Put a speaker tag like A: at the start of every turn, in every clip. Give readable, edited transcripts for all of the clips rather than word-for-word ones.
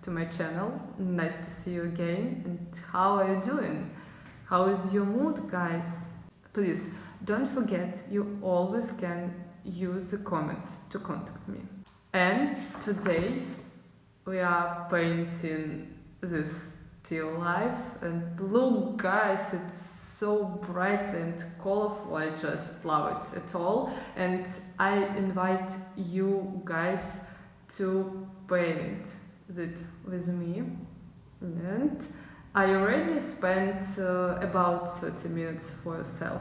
A: to my channel. Nice to see you again. And how are you doing? How is your mood, guys? Please don't forget you always can use the comments to contact me. And today we are painting this still life, and look guys, it's so bright and colorful. I just love it at all, and I invite you guys to paint it with me. And I already spent about 30 minutes for yourself,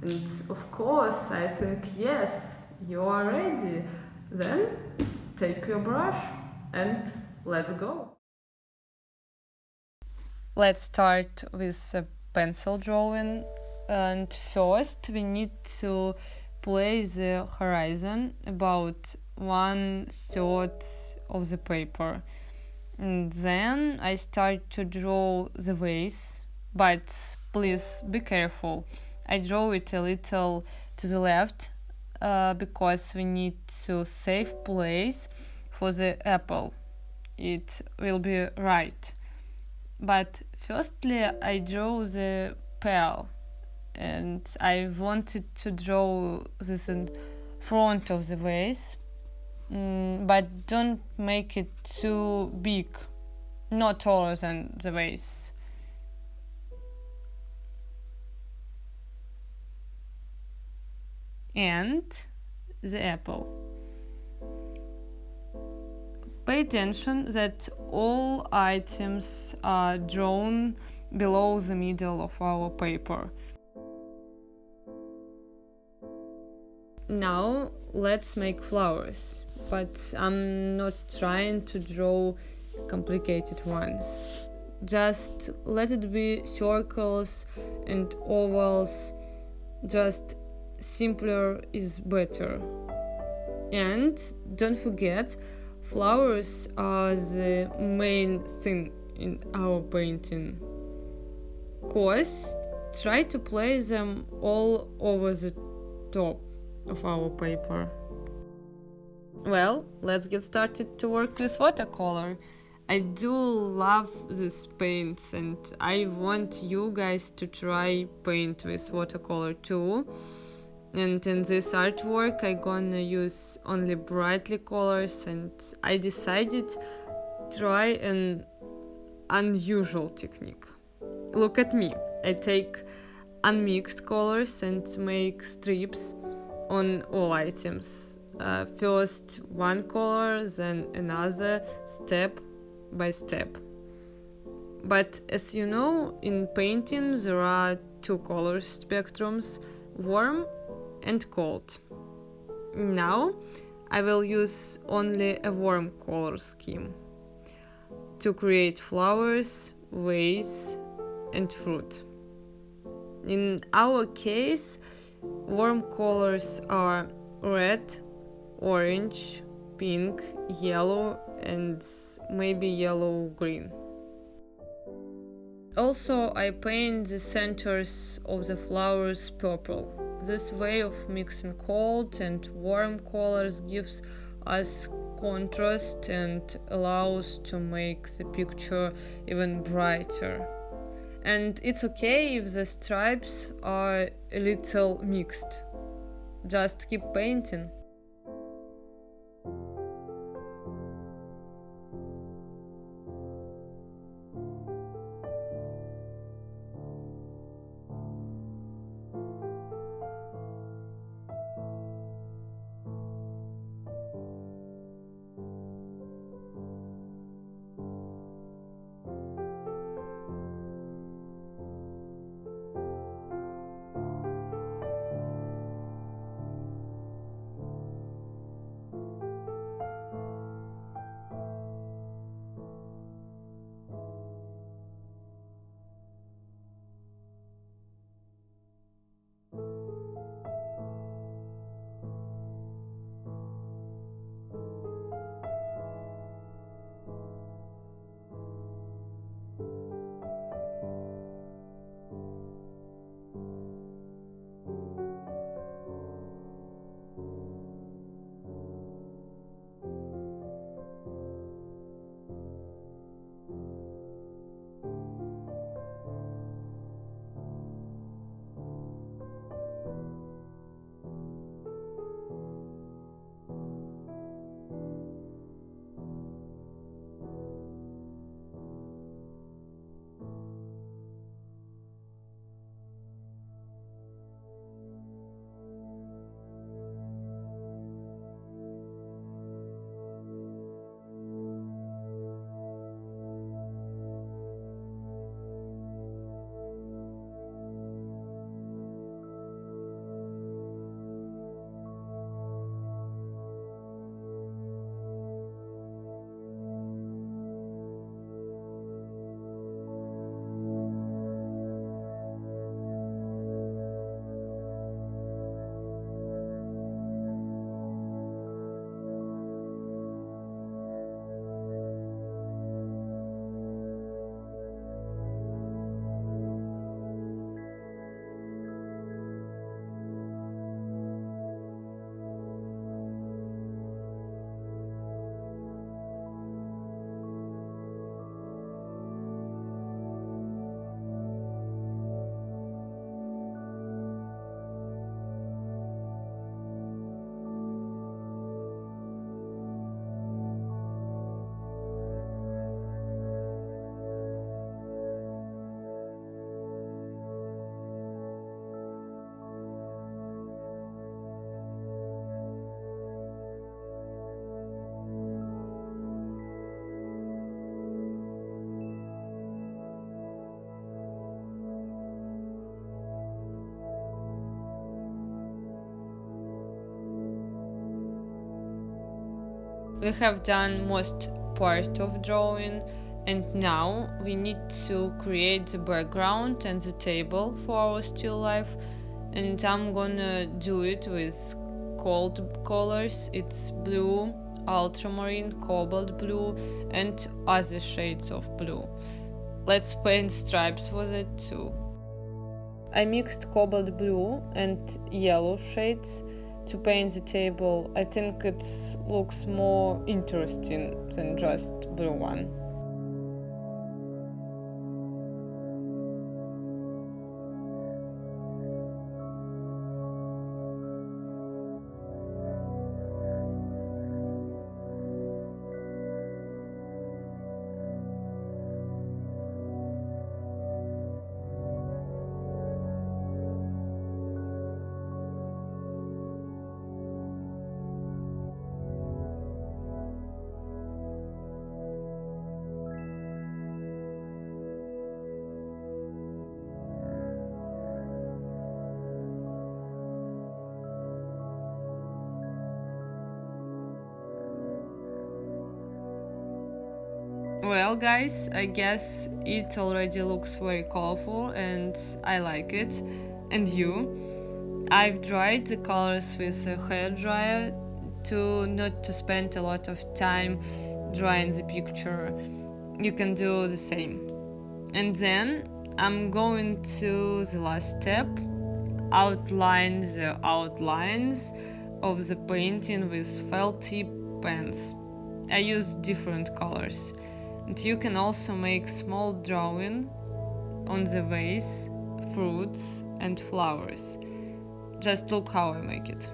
A: and of course I think yes, you are ready. Then take your brush and let's go. Let's start with a pencil drawing, and first we need to place the horizon about 1/3 of the paper. And then I start to draw the vase, but please be careful. I draw it a little to the left because we need to save place for the apple. It will be right. But firstly, I draw the pearl, and I wanted to draw this in front of the vase, but don't make it too big, not taller than the vase. And the apple. Pay attention that all items are drawn below the middle of our paper. Now let's make flowers, but I'm not trying to draw complicated ones. Just let it be circles and ovals, just simpler is better. And don't forget, flowers are the main thing in our painting. Cause try to place them all over the top of our paper. Well, let's get started to work with watercolor. I do love these paints, and I want you guys to try paint with watercolor too. And in this artwork I gonna use only brightly colors, and I decided try an unusual technique. Look at me. I take unmixed colors and make strips on all items. First one color, then another, step by step. But as you know, in painting there are two color spectrums, warm and cold. Now I will use only a warm color scheme to create flowers, vase and fruit. In our case, warm colors are red, orange, pink, yellow and maybe yellow-green. Also, I paint the centers of the flowers purple. This way of mixing cold and warm colors gives us contrast and allows to make the picture even brighter. And it's okay if the stripes are a little mixed. Just keep painting. We have done most part of drawing, and now we need to create the background and the table for our still life, and I'm gonna do it with cold colors. It's blue, ultramarine, cobalt blue, and other shades of blue. Let's paint stripes with it too. I mixed cobalt blue and yellow shades to paint the table. I think it looks more interesting than just blue one. Well, guys, I guess it already looks very colorful and I like it. And you? I've dried the colors with a hair dryer to not to spend a lot of time drying the picture. You can do the same. And then I'm going to the last step, outline the outlines of the painting with felt tip pens. I use different colors. And you can also make small drawing on the vase, fruits and flowers. Just look how I make it.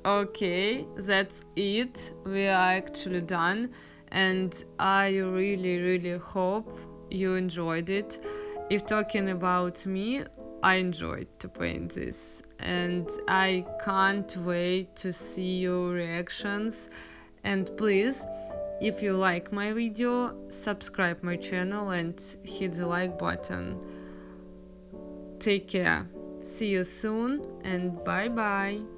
A: Okay, that's it. We are actually done, and I really hope you enjoyed it. If talking about me, I enjoyed to paint this, and I can't wait to see your reactions. And please, if you like my video, subscribe my channel and hit the like button. Take care. See you soon and bye bye.